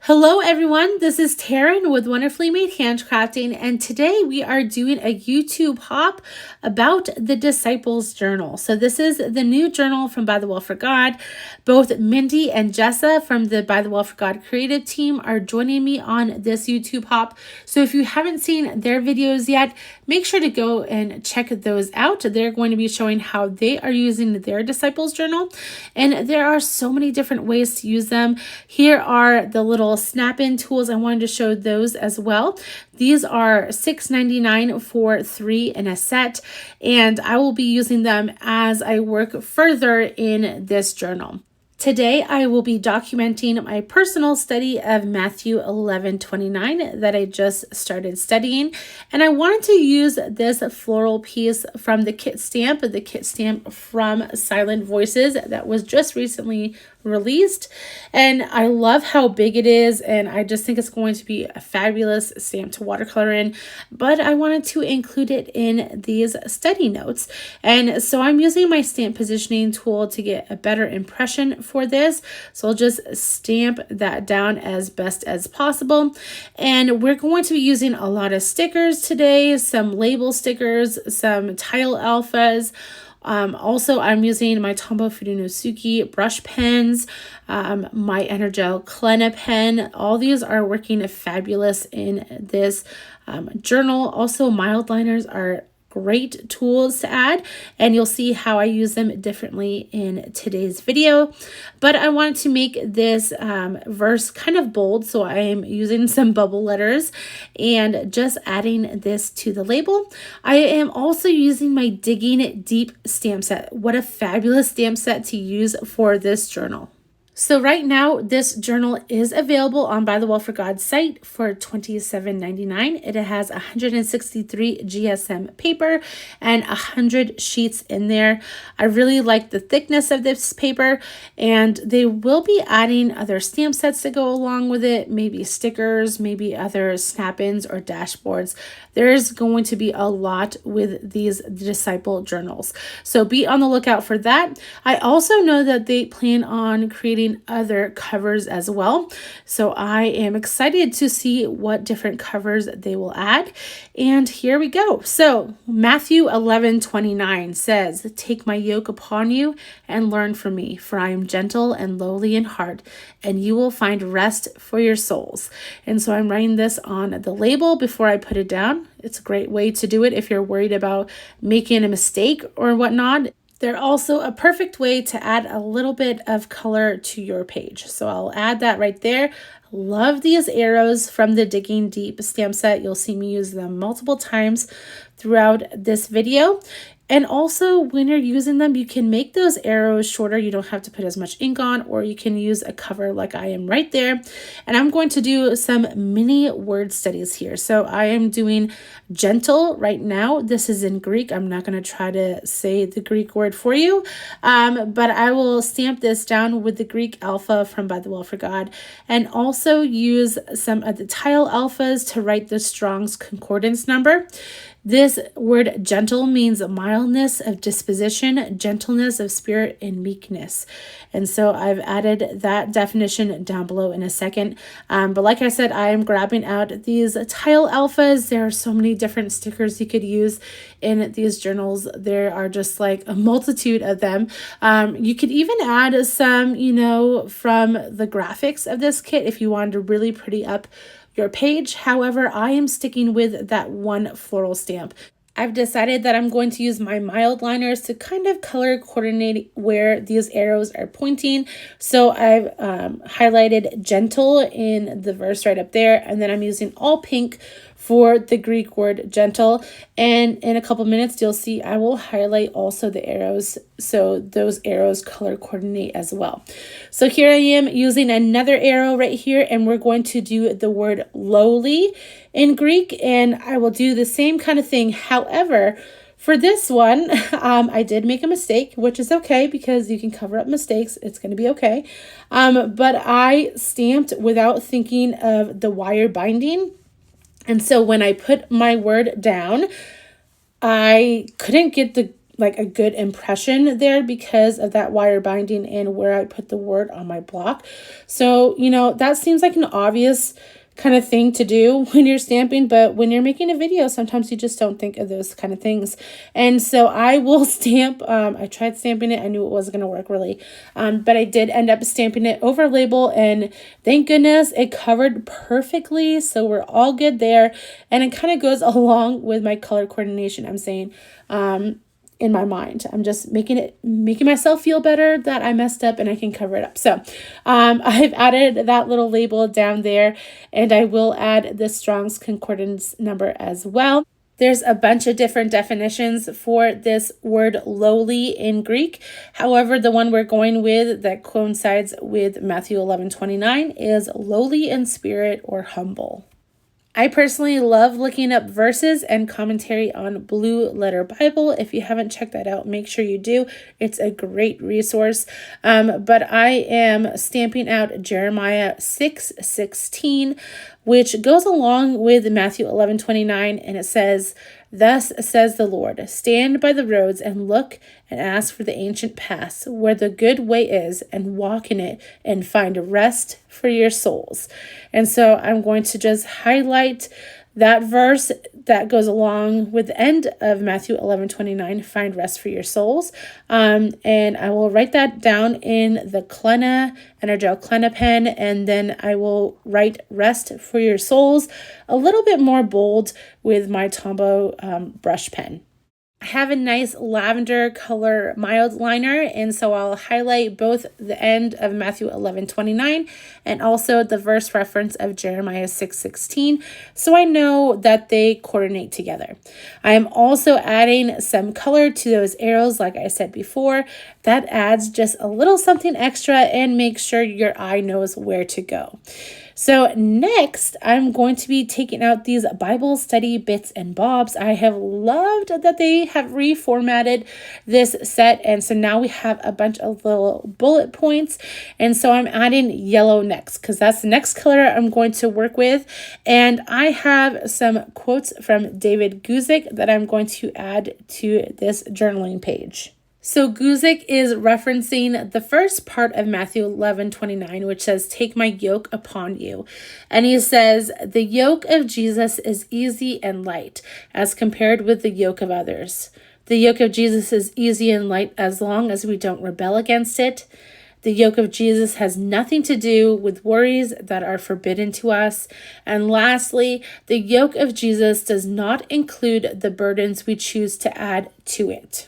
Hello everyone, this is Taryn with Wonderfully Made Handcrafting, and today we are doing a YouTube hop about the Disciples Journal. So this is the new journal from By the Well for God. Both Mindy and Jessa from the By the Well for God creative team are joining me on this YouTube hop. So if you haven't seen their videos yet, make sure to go and check those out. They're going to be showing how they are using their Disciples Journal, and there are so many different ways to use them. Here are the little snap-in tools. I wanted to show those as well. These are $6.99 for 3 in a set, and I will be using them as I work further in this journal. Today, I will be documenting my personal study of Matthew 11:29 that I just started studying. And I wanted to use this floral piece from the kit stamp from Silent Voices that was just recently released. And I love how big it is, and I just think it's going to be a fabulous stamp to watercolor in. But I wanted to include it in these study notes. And so I'm using my stamp positioning tool to get a better impression for this. So I'll just stamp that down as best as possible. And we're going to be using a lot of stickers today, some label stickers, some tile alphas. Also, I'm using my Tombow Fudenosuke brush pens, my Energel Clena pen. All these are working fabulous in this journal. Also, mild liners are great tools to add, and you'll see how I use them differently in today's video. But I wanted to make this verse kind of bold, so I am using some bubble letters and just adding this to the label. I am also using my Digging Deep stamp set. What a fabulous stamp set to use for this journal. So right now, this journal is available on By the Well for God site for $27.99. It has 163 GSM paper and 100 sheets in there. I really like the thickness of this paper, and they will be adding other stamp sets to go along with it, maybe stickers, maybe other snap-ins or dashboards. There's going to be a lot with these Disciple journals, so be on the lookout for that. I also know that they plan on creating other covers as well, so I am excited to see what different covers they will add. And here we go. So Matthew 11:29 says, "Take my yoke upon you and learn from me, for I am gentle and lowly in heart, and you will find rest for your souls." And so I'm writing this on the label before I put it down. It's a great way to do it if you're worried about making a mistake or whatnot. They're also a perfect way to add a little bit of color to your page. So I'll add that right there. Love these arrows from the Digging Deep stamp set. You'll see me use them multiple times throughout this video. And also, when you're using them, you can make those arrows shorter. You don't have to put as much ink on, or you can use a cover like I am right there. And I'm going to do some mini word studies here. So I am doing gentle right now. This is in Greek. I'm not going to try to say the Greek word for you, but I will stamp this down with the Greek alpha from By the Well for God, and also use some of the tile alphas to write the Strong's Concordance number. This word gentle means mildness of disposition, gentleness of spirit, and meekness. And so I've added that definition down below in a second. But like I said, I am grabbing out these tile alphas. There are so many different stickers you could use in these journals. There are just like a multitude of them. You could even add some, from the graphics of this kit if you wanted to really pretty up your page. However, I am sticking with that one floral stamp. I've decided that I'm going to use my mild liners to kind of color coordinate where these arrows are pointing. So I've highlighted gentle in the verse right up there, and then I'm using all pink for the Greek word gentle. And in a couple minutes, you'll see I will highlight also the arrows, so those arrows color coordinate as well. So here I am using another arrow right here, and we're going to do the word lowly in Greek, and I will do the same kind of thing. However, for this one, I did make a mistake, which is okay because you can cover up mistakes. It's going to be okay. But I stamped without thinking of the wire binding. And so when I put my word down, I couldn't get the like a good impression there because of that wire binding and where I put the word on my block. So, that seems like an obvious kind of thing to do when you're stamping, but when you're making a video, sometimes you just don't think of those kind of things. And so I will stamp, I tried stamping it. I knew it wasn't going to work really, but I did end up stamping it over label, and thank goodness it covered perfectly. So we're all good there. And it kind of goes along with my color coordination I'm saying, in my mind. I'm just making myself feel better that I messed up and I can cover it up. So I've added that little label down there, and I will add the Strong's Concordance number as well. There's a bunch of different definitions for this word lowly in Greek. However, the one we're going with that coincides with Matthew 11:29 is lowly in spirit or humble. I personally love looking up verses and commentary on Blue Letter Bible. If you haven't checked that out, make sure you do. It's a great resource. But I am stamping out Jeremiah 6:16, which goes along with Matthew 11:29, and it says, "Thus says the Lord, stand by the roads and look and ask for the ancient paths where the good way is, and walk in it and find rest for your souls." And so I'm going to just highlight that verse that goes along with the end of Matthew 11:29, find rest for your souls. And I will write that down in the Klenna Energel Klenna pen, and then I will write rest for your souls a little bit more bold with my Tombow brush pen. I have a nice lavender color mild liner, and so I'll highlight both the end of Matthew 11:29 and also the verse reference of Jeremiah 6:16, so I know that they coordinate together. I am also adding some color to those arrows, like I said before. That adds just a little something extra and makes sure your eye knows where to go. So next, I'm going to be taking out these Bible study bits and bobs. I have loved that they have reformatted this set, and so now we have a bunch of little bullet points, and so I'm adding yellow next because that's the next color I'm going to work with. And I have some quotes from David Guzik that I'm going to add to this journaling page. So Guzik is referencing the first part of Matthew 11:29, which says, "Take my yoke upon you." And he says, "The yoke of Jesus is easy and light as compared with the yoke of others. The yoke of Jesus is easy and light as long as we don't rebel against it. The yoke of Jesus has nothing to do with worries that are forbidden to us. And lastly, the yoke of Jesus does not include the burdens we choose to add to it."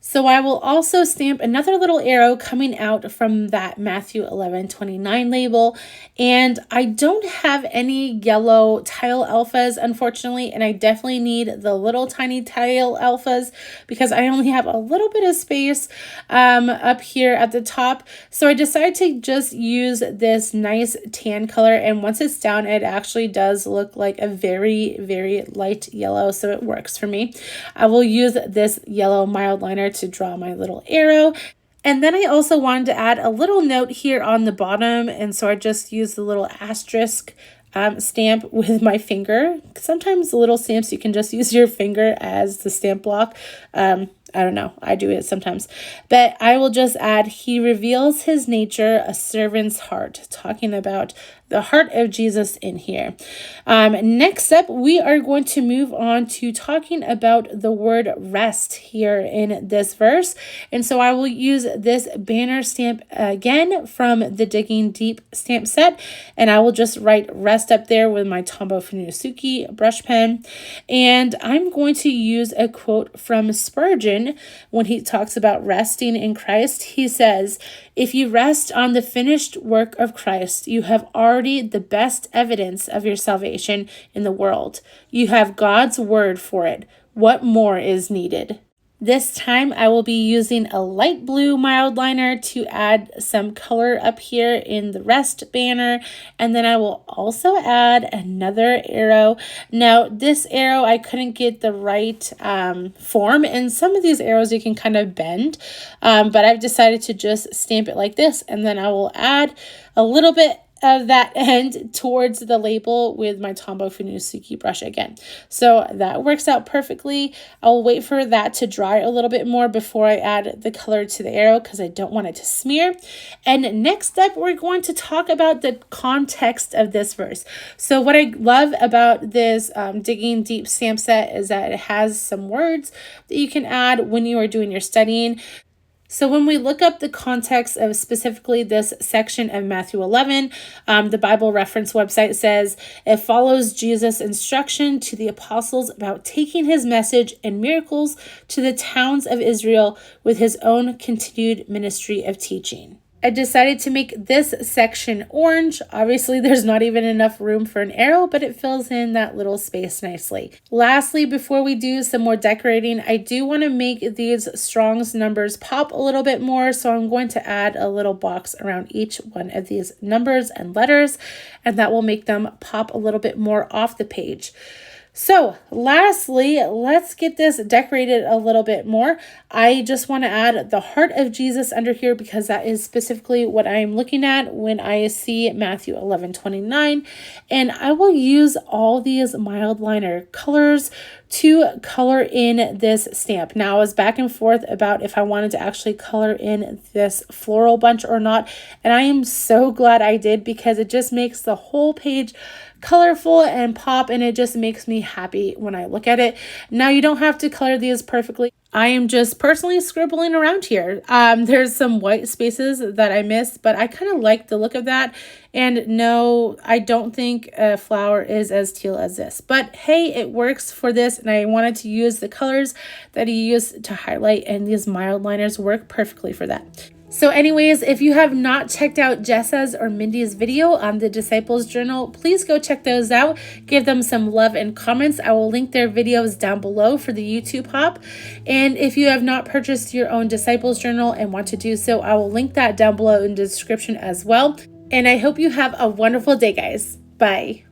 So I will also stamp another little arrow coming out from that Matthew 11:29 label. And I don't have any yellow tile alphas, unfortunately, and I definitely need the little tiny tile alphas because I only have a little bit of space up here at the top. So I decided to just use this nice tan color, and once it's down, it actually does look like a very, very light yellow, so it works for me. I will use this yellow mild liner to draw my little arrow. And then I also wanted to add a little note here on the bottom, and so I just used the little asterisk stamp with my finger. Sometimes the little stamps you can just use your finger as the stamp block. I don't know, I do it sometimes. But I will just add, "He reveals his nature, a servant's heart," talking about the heart of Jesus in here. Next up, we are going to move on to talking about the word rest here in this verse. And so I will use this banner stamp again from the Digging Deep stamp set, and I will just write rest up there with my Tombow Funusuki brush pen. And I'm going to use a quote from Spurgeon when he talks about resting in Christ. He says, "If you rest on the finished work of Christ, you have already the best evidence of your salvation in the world. You have God's word for it. What more is needed?" This time I will be using a light blue mild liner to add some color up here in the rest banner, and then I will also add another arrow. Now this arrow I couldn't get the right form, and some of these arrows you can kind of bend, but I've decided to just stamp it like this, and then I will add a little bit of that end towards the label with my Tombow Funusuki brush again. So that works out perfectly. I'll wait for that to dry a little bit more before I add the color to the arrow because I don't want it to smear. And next up, we're going to talk about the context of this verse. So what I love about this Digging Deep stamp set is that it has some words that you can add when you are doing your studying. So when we look up the context of specifically this section of Matthew 11, the Bible reference website says it follows Jesus' instruction to the apostles about taking his message and miracles to the towns of Israel with his own continued ministry of teaching. I decided to make this section orange. Obviously, there's not even enough room for an arrow, but it fills in that little space nicely. Lastly, before we do some more decorating, I do want to make these Strong's numbers pop a little bit more. So I'm going to add a little box around each one of these numbers and letters, and that will make them pop a little bit more off the page. So lastly, let's get this decorated a little bit more. I just want to add the heart of Jesus under here because that is specifically what I am looking at when I see Matthew 11:29. And I will use all these mild liner colors to color in this stamp. Now I was back and forth about if I wanted to actually color in this floral bunch or not. And I am so glad I did because it just makes the whole page colorful and pop, and it just makes me happy when I look at it. Now you don't have to color these perfectly. I am just personally scribbling around here. There's some white spaces that I missed, but I kind of like the look of that. And no, I don't think a flower is as teal as this, but hey, it works for this. And I wanted to use the colors that he used to highlight, and these mild liners work perfectly for that. So anyways, if you have not checked out Jessa's or Mindy's video on the Disciples Journal, please go check those out. Give them some love and comments. I will link their videos down below for the YouTube hop. And if you have not purchased your own Disciples Journal and want to do so, I will link that down below in the description as well. And I hope you have a wonderful day, guys. Bye.